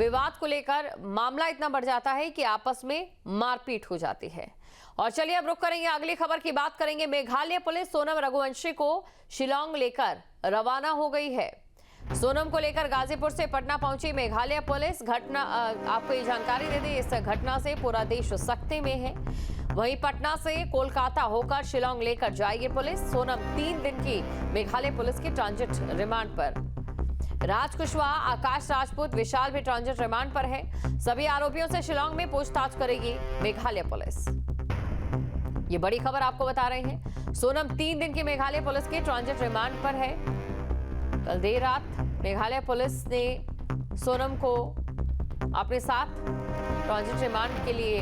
विवाद को लेकर मामला इतना बढ़ जाता है कि आपस में मारपीट हो जाती है। और चलिए अब रुक करेंगे अगली खबर की बात करेंगे। मेघालय पुलिस सोनम रघुवंशी को शिलांग लेकर रवाना हो गई है। सोनम को लेकर गाजीपुर से पटना पहुंची मेघालय पुलिस। घटना आपको ये जानकारी दे दें, इस घटना से पूरा देश सख्ते में है। वहीं पटना से कोलकाता होकर शिलांग लेकर जाएगी पुलिस। सोनम 3 दिन की मेघालय पुलिस की ट्रांजिट रिमांड पर। राज कुशवाहा, आकाश राजपूत, विशाल भी ट्रांजिट रिमांड पर है। सभी आरोपियों से शिलांग में पूछताछ करेगी मेघालय पुलिस। ये बड़ी खबर आपको बता रहे हैं। सोनम 3 दिन की मेघालय पुलिस की ट्रांजिट रिमांड पर है। कल देर रात मेघालय पुलिस ने सोनम को अपने साथ ट्रांजिट रिमांड के लिए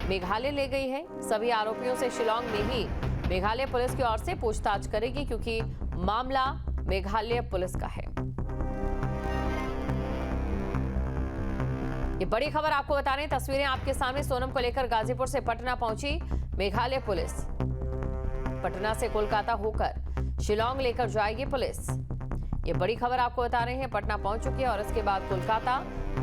मेघालय ले गई है। सभी आरोपियों से शिलांग में ही मेघालय पुलिस की ओर से पूछताछ करेगी, क्योंकि मामला मेघालय पुलिस का है। ये बड़ी खबर आपको बता रहे हैं। तस्वीरें आपके सामने। सोनम को लेकर गाजीपुर से पटना पहुंची मेघालय पुलिस। पटना से कोलकाता होकर शिलांग लेकर जाएगी पुलिस। ये बड़ी खबर आपको बता रहे हैं। पटना पहुंच चुकी है और इसके बाद कोलकाता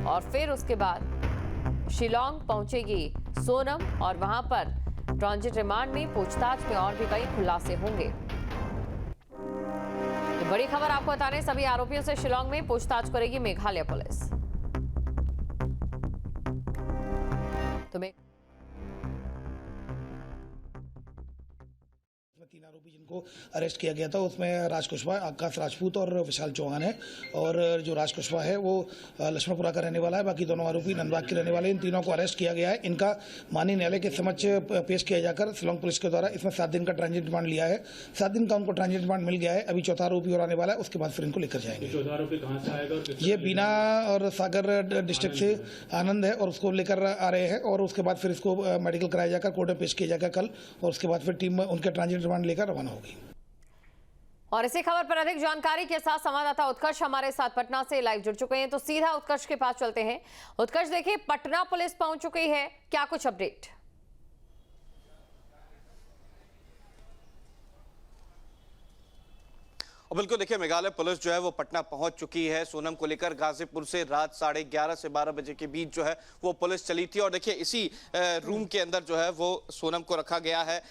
और फिर उसके बाद शिलांग पहुंचेगी सोनम और वहां पर ट्रांजिट रिमांड में पूछताछ में और भी कई खुलासे होंगे। ये बड़ी खबर आपको बता रहे हैं। सभी आरोपियों से शिलांग में पूछताछ करेगी मेघालय पुलिस। तुम्हें 3 आरोपी जिनको अरेस्ट किया गया था उसमें राज कुशवाहा, आकाश राजपूत और विशाल चौहान है। और जो राज कुशवाहा है वो लक्ष्मणपुरा का रहने वाला है। बाकी दोनों आरोपी नंदबाग के रहने वाले। इन तीनों को अरेस्ट किया गया है। इनका माननीय न्यायालय के समक्ष पेश किया जाकर शिलांग पुलिस के द्वारा इसमें 7 दिन का ट्रांजिट रिमांड लिया है। 7 दिन का उनको ट्रांजिट रिमांड मिल गया है। अभी चौथा आरोपी और आने वाला है, उसके बाद फिर इनको लेकर जाएंगे। चौथा आरोपी कहां से आएगा? ये बीना और सागर डिस्ट्रिक्ट से आनंद है और उसको लेकर आ रहे हैं। और उसके बाद फिर इसको मेडिकल कराया जाकर कोर्ट में पेश किया जाएगा कल। और उसके बाद फिर टीम उनके ट्रांजिट रिमांड लेकर रवाना होगी। और इसी खबर पर अधिक जानकारी के साथ संवाददाता उत्कर्ष हमारे साथ पटना से लाइव जुड़ चुके हैं। तो सीधा उत्कर्ष के पास चलते हैं। उत्कर्ष, देखिए पटना पुलिस पहुंच चुकी है, क्या कुछ अपडेट? और बिल्कुल देखिए, मेघालय पुलिस जो है वो पटना पहुंच चुकी है। सोनम को लेकर गाजीपुर से रात 11:30 से 12 बजे के बीच जो है वो पुलिस चली थी। और देखिए इसी रूम के अंदर जो है वो सोनम को रखा गया है।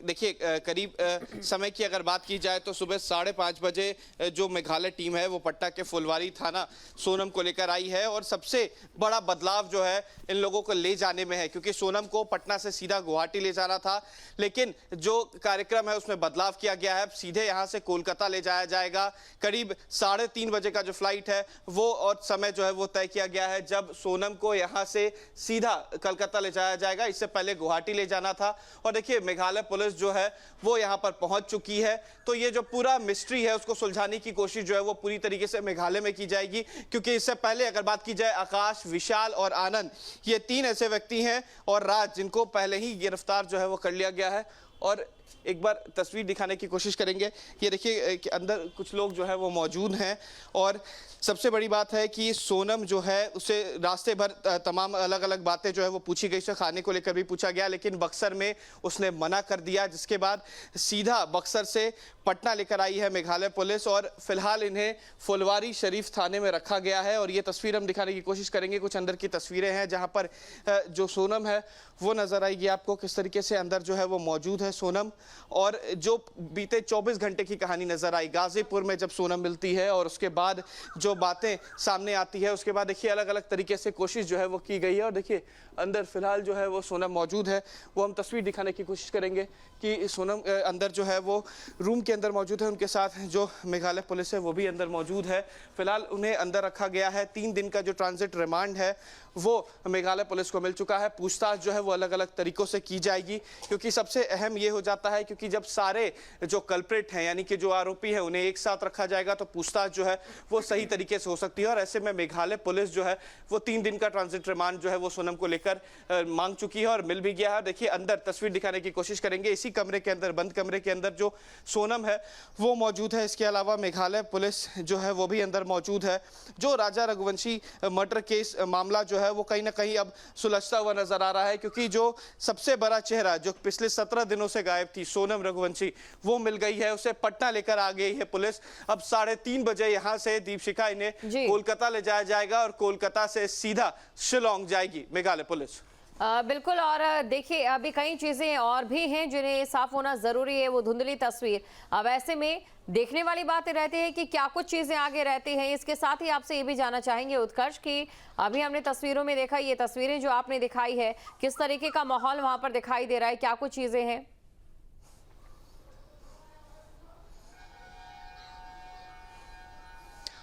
देखिए करीब समय की अगर बात की जाए तो सुबह 5:30 बजे जो मेघालय टीम है वो पटना के फुलवारी थाना सोनम को लेकर आई है। और सबसे बड़ा बदलाव जो है इन लोगों को ले जाने में है, क्योंकि सोनम को पटना से सीधा गुवाहाटी ले जाना था, लेकिन जो कार्यक्रम है उसमें बदलाव किया गया है। सीधे यहाँ से कोलकाता ले जाया जाएगा। करीब 3:30 बजे का जो फ्लाइट है वो और समय जो है वो तय किया गया है, जब सोनम को यहां से सीधा कलकत्ता ले जाया जाएगा। इससे पहले गुवाहाटी ले जाना था। और देखिए मेघालय पुलिस जो है वो यहां पर पहुंच चुकी है। तो ये जो पूरा मिस्ट्री है उसको सुलझाने की कोशिश जो है वो पूरी तरीके से मेघालय में की जाएगी, क्योंकि इससे पहले अगर बात की जाए आकाश, विशाल और आनंद, ये 3 ऐसे व्यक्ति हैं और राज, जिनको पहले ही गिरफ्तार जो है वो कर लिया गया है। और एक बार तस्वीर दिखाने की कोशिश करेंगे। ये देखिए कि अंदर कुछ लोग जो है वो मौजूद हैं। और सबसे बड़ी बात है कि सोनम जो है उसे रास्ते भर तमाम अलग अलग बातें जो है वो पूछी गई। उसे खाने को लेकर भी पूछा गया, लेकिन बक्सर में उसने मना कर दिया, जिसके बाद सीधा बक्सर से पटना लेकर आई है मेघालय पुलिस। और फिलहाल इन्हें फुलवारी शरीफ थाने में रखा गया है। और ये तस्वीर हम दिखाने की कोशिश करेंगे। कुछ अंदर की तस्वीरें हैं जहाँ पर जो सोनम है वो नजर आएगी आपको, किस तरीके से अंदर जो है वो मौजूद है सोनम। और जो बीते 24 घंटे की कहानी नजर आई गाजीपुर में जब सोनम मिलती है, और उसके बाद जो बातें सामने आती है, उसके बाद देखिए अलग अलग तरीके से कोशिश जो है वो की गई है। और देखिए अंदर फिलहाल जो है वो सोनम मौजूद है। वो हम तस्वीर दिखाने की कोशिश करेंगे कि सोनम अंदर जो है वो रूम के अंदर मौजूद है। उनके साथ जो मेघालय पुलिस है वो भी अंदर मौजूद है। फिलहाल उन्हें अंदर रखा गया है। 3 दिन का जो ट्रांजिट रिमांड है वो मेघालय पुलिस को मिल चुका है। पूछताछ जो है वो अलग अलग तरीकों से की जाएगी, क्योंकि सबसे अहम ये हो जाता है क्योंकि जब सारे जो कल्प्रिट हैं यानी कि जो आरोपी हैं उन्हें एक साथ रखा जाएगा तो पूछताछ जो है वो सही तरीके से हो सकती है। और ऐसे में मेघालय पुलिस जो है वो 3 दिन का ट्रांजिट रिमांड जो है वो सोनम को लेकर मांग चुकी है और मिल भी गया है। देखिए अंदर तस्वीर दिखाने की कोशिश करेंगे। इसी कमरे के अंदर, बंद कमरे के अंदर जो सोनम है वो मौजूद है। इसके अलावा मेघालय पुलिस जो है वो भी अंदर मौजूद है। जो राजा रघुवंशी मर्डर केस मामला जो है वो कहीं ना कहीं अब सुलझता हुआ नजर आ रहा है, क्योंकि जो सबसे बड़ा चेहरा जो पिछले 17 दिनों से गायब थी सोनम रघुवंशी वो मिल गई है, उसे पटना लेकर आ गई है पुलिस। अब 3:30 बजे यहाँ से दीपशिखा इन्हें कोलकाता ले जाया जाएगा और कोलकाता से सीधा शिलोंग जाएगी मेघालय पुलिस। बिल्कुल। और देखिए अभी कई चीजें और भी हैं जिन्हें साफ होना जरूरी है, वो धुंधली तस्वीर। अब ऐसे में देखने वाली बात रहती है कि क्या कुछ चीजें आगे रहती हैं। इसके साथ ही आपसे ये भी जानना चाहेंगे उत्कर्ष कि अभी हमने तस्वीरों में देखा, ये तस्वीरें जो आपने दिखाई है, किस तरीके का माहौल वहां पर दिखाई दे रहा है, क्या कुछ चीजें हैं?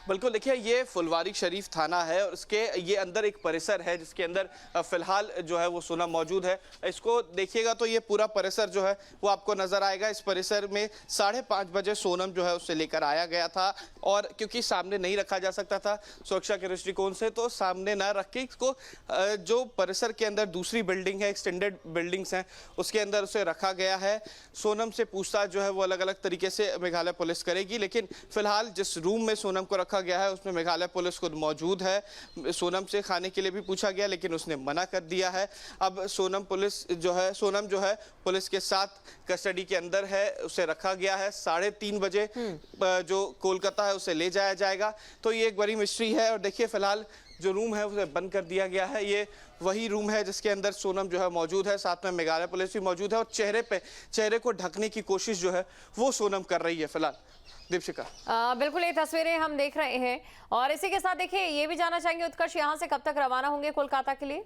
बिल्कुल, देखिए ये फुलवारी शरीफ थाना है और इसके ये अंदर एक परिसर है जिसके अंदर फिलहाल जो है वो सोनम मौजूद है। इसको देखिएगा तो ये पूरा परिसर जो है वो आपको नजर आएगा। इस परिसर में 5:30 बजे सोनम जो है उसे लेकर आया गया था और क्योंकि सामने नहीं रखा जा सकता था सुरक्षा के दृष्टिकोण से, तो सामने ना रख के इसको जो परिसर के अंदर दूसरी बिल्डिंग है, एक्सटेंडेड बिल्डिंग्स हैं, उसके अंदर उसे रखा गया है। सोनम से पूछताछ जो है वो अलग अलग तरीके से मेघालय पुलिस करेगी, लेकिन फिलहाल जिस रूम में सोनम को रखा गया है उसमें मेघालय पुलिस खुद मौजूद है। सोनम से खाने के लिए भी पूछा गया लेकिन उसने मना कर दिया है। अब सोनम जो है पुलिस के साथ कस्टडी के अंदर है, उसे रखा गया है। 3:30 बजे जो कोलकाता है उसे ले जाया जाएगा। तो ये एक बड़ी मिस्ट्री है। और देखिए फिलहाल जो रूम है उसे बंद कर दिया गया है। ये वही रूम है जिसके अंदर सोनम जो है मौजूद है, साथ में मेघालय पुलिस भी मौजूद है और चेहरे को ढकने की कोशिश जो है वो सोनम कर रही है फिलहाल। दीपशिखा, बिल्कुल ये तस्वीरें हम देख रहे हैं और इसी के साथ देखिए ये भी जानना चाहेंगे उत्कर्ष, यहाँ से कब तक रवाना होंगे कोलकाता के लिए?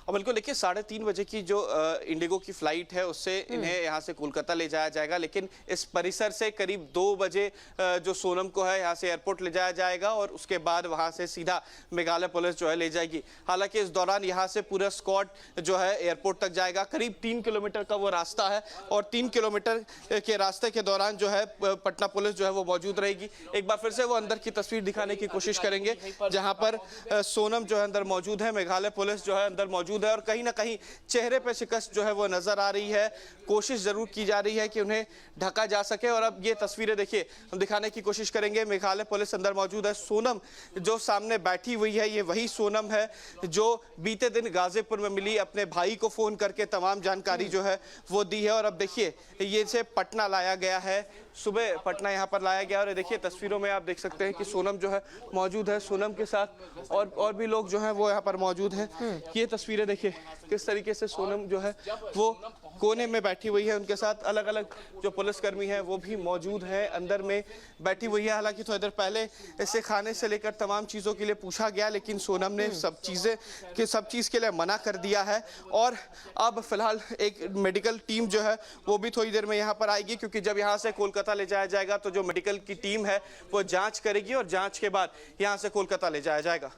और बिल्कुल देखिए 3:30 बजे की जो इंडिगो की फ्लाइट है उससे इन्हें यहाँ से कोलकाता ले जाया जाएगा, लेकिन इस परिसर से करीब 2 बजे जो सोनम को है यहाँ से एयरपोर्ट ले जाया जाएगा और उसके बाद वहाँ से सीधा मेघालय पुलिस जो है ले जाएगी। हालांकि इस दौरान यहाँ से पूरा स्क्वाड जो है एयरपोर्ट तक जाएगा। करीब 3 किलोमीटर का वो रास्ता है और 3 किलोमीटर के रास्ते के दौरान जो है पटना पुलिस जो है वो मौजूद रहेगी। एक बार फिर से वो अंदर की तस्वीर दिखाने की कोशिश करेंगे जहाँ पर सोनम जो है अंदर मौजूद है, मेघालय पुलिस जो है अंदर मौजूद है और कहीं ना कहीं चेहरे पे शिकस्त जो है वो नजर आ रही है। कोशिश जरूर की जा रही है कि उन्हें ढका जा सके। और अब ये तस्वीरें देखिए हम दिखाने की कोशिश करेंगे। मेघालय पुलिस अंदर मौजूद है। सोनम जो सामने बैठी हुई है ये वही सोनम है जो बीते दिन गाजीपुर में मिली, अपने भाई को फोन करके तमाम जानकारी जो है वो दी है। और अब देखिए ये से पटना लाया गया है, सुबह पटना यहाँ पर लाया गया और देखिए तस्वीरों में आप देख सकते हैं कि सोनम जो है मौजूद है। सोनम के साथ और भी लोग जो हैं वो यहाँ पर मौजूद हैं। ये तस्वीरें देखिए किस तरीके से सोनम जो है वो कोने में बैठी हुई है, उनके साथ अलग अलग जो पुलिसकर्मी हैं वो भी मौजूद हैं, अंदर में बैठी हुई है। हालांकि थोड़ी देर पहले इसे खाने से लेकर तमाम चीज़ों के लिए पूछा गया लेकिन सोनम ने सब चीज़ के लिए मना कर दिया है। और अब फिलहाल एक मेडिकल टीम जो है वो भी थोड़ी देर में यहाँ पर आएगी, क्योंकि जब यहाँ से कोलकाता ले जाया जाएगा तो जो मेडिकल की टीम है वो जांच करेगी और जांच के बाद यहाँ से कोलकाता ले जाया जाएगा।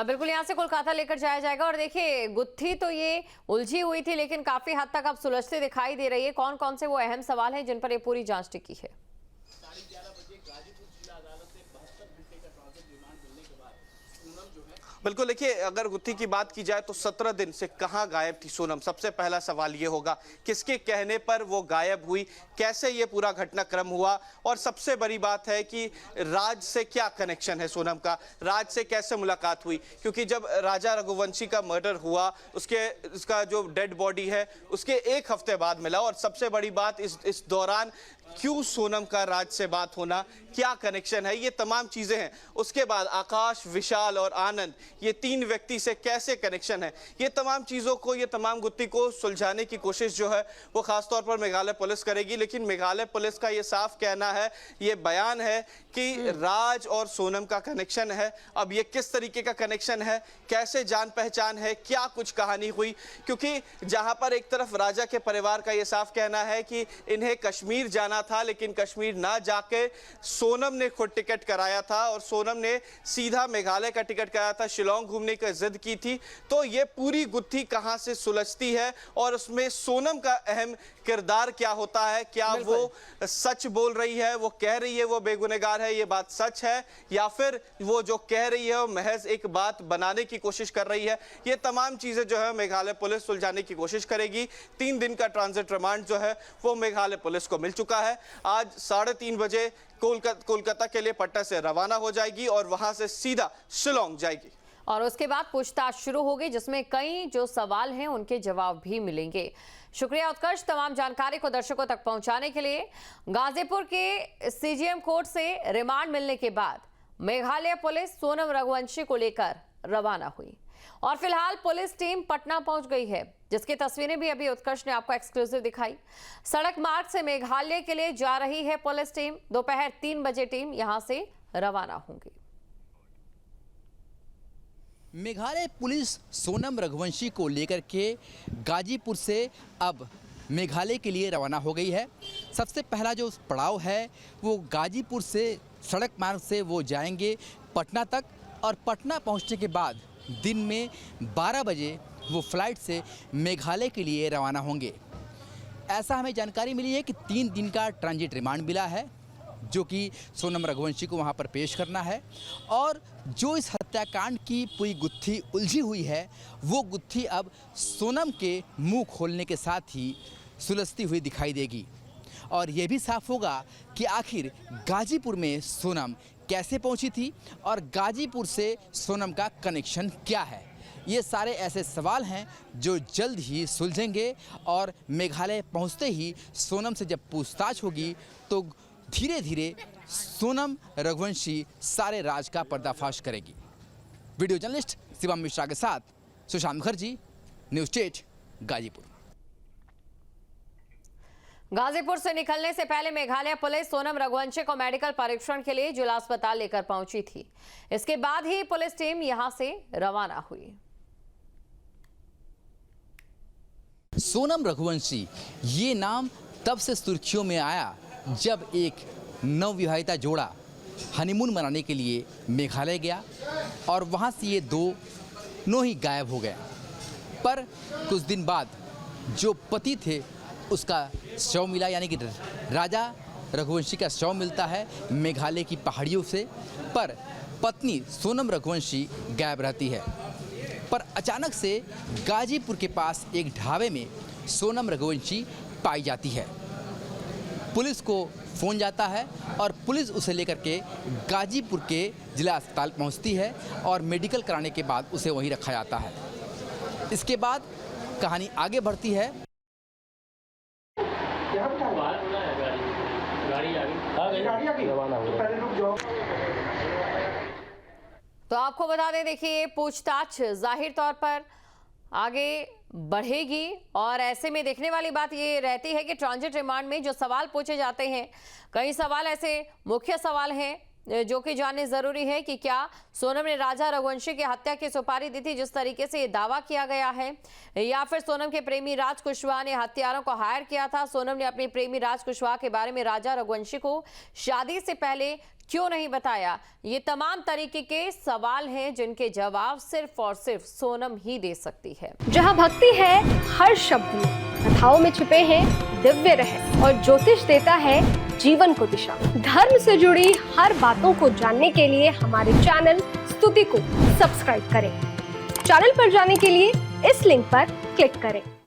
बिल्कुल यहाँ से कोलकाता लेकर जाया जाएगा। और देखिए गुत्थी तो ये उलझी हुई थी लेकिन काफी हद तक अब सुलझती दिखाई दे रही है। कौन कौन से वो अहम सवाल हैं जिन पर ये पूरी जांच टिकी है? बिल्कुल देखिए अगर गुत्थी की बात की जाए तो 17 दिन से कहां गायब थी सोनम। सबसे पहला सवाल ये होगा किसके कहने पर वो गायब हुई, कैसे ये पूरा घटनाक्रम हुआ और सबसे बड़ी बात है कि राज से क्या कनेक्शन है सोनम का, राज से कैसे मुलाकात हुई। क्योंकि जब राजा रघुवंशी का मर्डर हुआ उसका जो डेड बॉडी है उसके 1 हफ्ते बाद मिला और सबसे बड़ी बात इस दौरान क्यों सोनम का राज से बात होना, क्या कनेक्शन है, ये तमाम चीजें हैं। उसके बाद आकाश, विशाल और आनंद ये 3 व्यक्ति से कैसे कनेक्शन है, ये तमाम चीजों को, ये तमाम गुत्थी को सुलझाने की कोशिश जो है वो खासतौर पर मेघालय पुलिस करेगी। लेकिन मेघालय पुलिस का ये साफ कहना है, ये बयान है कि राज और सोनम का कनेक्शन है। अब ये किस तरीके का कनेक्शन है, कैसे जान पहचान है, क्या कुछ कहानी हुई, क्योंकि जहां पर एक तरफ राजा के परिवार का ये साफ कहना है कि इन्हें कश्मीर जाना था लेकिन कश्मीर ना जाके सोनम ने खुद टिकट कराया था और सोनम ने सीधा मेघालय का टिकट कराया था, शिलोंग घूमने की जिद की थी। तो ये पूरी गुत्थी कहां से सुलझती है और उसमें सोनम का अहम किरदार क्या होता है, क्या वो सच बोल रही है, वो कह रही है वो बेगुनहगार है, ये बात सच है, या फिर वो जो कह रही है वो महज एक बात बनाने की कोशिश कर रही है। ये तमाम चीजें जो है मेघालय पुलिस सुलझाने की कोशिश करेगी। 3 दिन का ट्रांजिट रिमांड जो है वो मेघालय पुलिस को मिल चुका है। आज 3:30 बजे कोलकाता के लिए पटना से रवाना हो जाएगी और वहां से सीधा शिलोंग जाएगी। और उसके बाद पूछताछ शुरू होगी, जिसमें कई जो सवाल हैं उनके जवाब भी मिलेंगे। शुक्रिया उत्कर्ष, तमाम जानकारी को दर्शकों तक पहुंचाने के लिए। गाजीपुर के सीजीएम कोर्ट से रिमांड मिलने के बाद मेघालय पुलिस सोनम रघुवंशी को लेकर रवाना हुई और फिलहाल पुलिस टीम पटना पहुंच गई है, जिसकी तस्वीरें भी अभी उत्कर्ष ने आपको एक्सक्लूसिव दिखाई। सड़क मार्ग से मेघालय के लिए जा रही है पुलिस टीम। दोपहर 3 बजे टीम यहां से रवाना होगी। मेघालय पुलिस सोनम रघुवंशी को लेकर के गाजीपुर से अब मेघालय के लिए रवाना हो गई है। सबसे पहला जो पड़ाव है वो गाजीपुर से सड़क मार्ग से वो जाएंगे पटना तक और पटना पहुंचने के बाद दिन में 12 बजे वो फ्लाइट से मेघालय के लिए रवाना होंगे। ऐसा हमें जानकारी मिली है कि 3 दिन का ट्रांजिट रिमांड मिला है, जो कि सोनम रघुवंशी को वहां पर पेश करना है। और जो इस हत्याकांड की पूरी गुत्थी उलझी हुई है, वो गुत्थी अब सोनम के मुंह खोलने के साथ ही सुलझती हुई दिखाई देगी और ये भी साफ होगा कि आखिर गाजीपुर में सोनम कैसे पहुंची थी और गाजीपुर से सोनम का कनेक्शन क्या है। ये सारे ऐसे सवाल हैं जो जल्द ही सुलझेंगे और मेघालय पहुंचते ही सोनम से जब पूछताछ होगी तो धीरे धीरे सोनम रघुवंशी सारे राज का पर्दाफाश करेगी। वीडियो जर्नलिस्ट शिवम मिश्रा के साथ सुशांत मुखर्जी, न्यूज़ 8 गाजीपुर। गाजीपुर से निकलने से पहले मेघालय पुलिस सोनम रघुवंशी को मेडिकल परीक्षण के लिए जिला अस्पताल लेकर पहुंची थी। इसके बाद ही पुलिस टीम यहां से रवाना हुई। सोनम रघुवंशी ये नाम तब से सुर्खियों में आया जब एक नवविवाहिता जोड़ा हनीमून मनाने के लिए मेघालय गया और वहां से ये दोनों ही गायब हो गए। पर कुछ दिन बाद जो पति थे उसका शव मिला, यानी कि राजा रघुवंशी का शव मिलता है मेघालय की पहाड़ियों से। पर पत्नी सोनम रघुवंशी गायब रहती है। पर अचानक से गाजीपुर के पास एक ढाबे में सोनम रघुवंशी पाई जाती है। पुलिस को फ़ोन जाता है और पुलिस उसे लेकर के गाजीपुर के जिला अस्पताल पहुंचती है और मेडिकल कराने के बाद उसे वहीं रखा जाता है। इसके बाद कहानी आगे बढ़ती है। तो आपको बता दें, देखिए पूछताछ जाहिर तौर पर आगे बढ़ेगी और ऐसे में देखने वाली बात ये रहती है कि ट्रांजिट रिमांड में जो सवाल पूछे जाते हैं, कई सवाल ऐसे मुख्य सवाल हैं जो कि जानने जरूरी है कि क्या सोनम ने राजा रघुवंशी की हत्या की सुपारी दी थी जिस तरीके से ये दावा किया गया है, या फिर सोनम के प्रेमी राज कुशवाहा ने हत्यारों को हायर किया था। सोनम ने अपने प्रेमी राज कुशवाहा के बारे में राजा रघुवंशी को शादी से पहले क्यों नहीं बताया। ये तमाम तरीके के सवाल हैं जिनके जवाब सिर्फ और सिर्फ सोनम ही दे सकती है। जहाँ भक्ति है हर शब्द में, कथाओं में छुपे हैं दिव्य रहस्य और ज्योतिष देता है जीवन को दिशा। धर्म से जुड़ी हर बातों को जानने के लिए हमारे चैनल स्तुति को सब्सक्राइब करें। चैनल पर जाने के लिए इस लिंक पर क्लिक करें।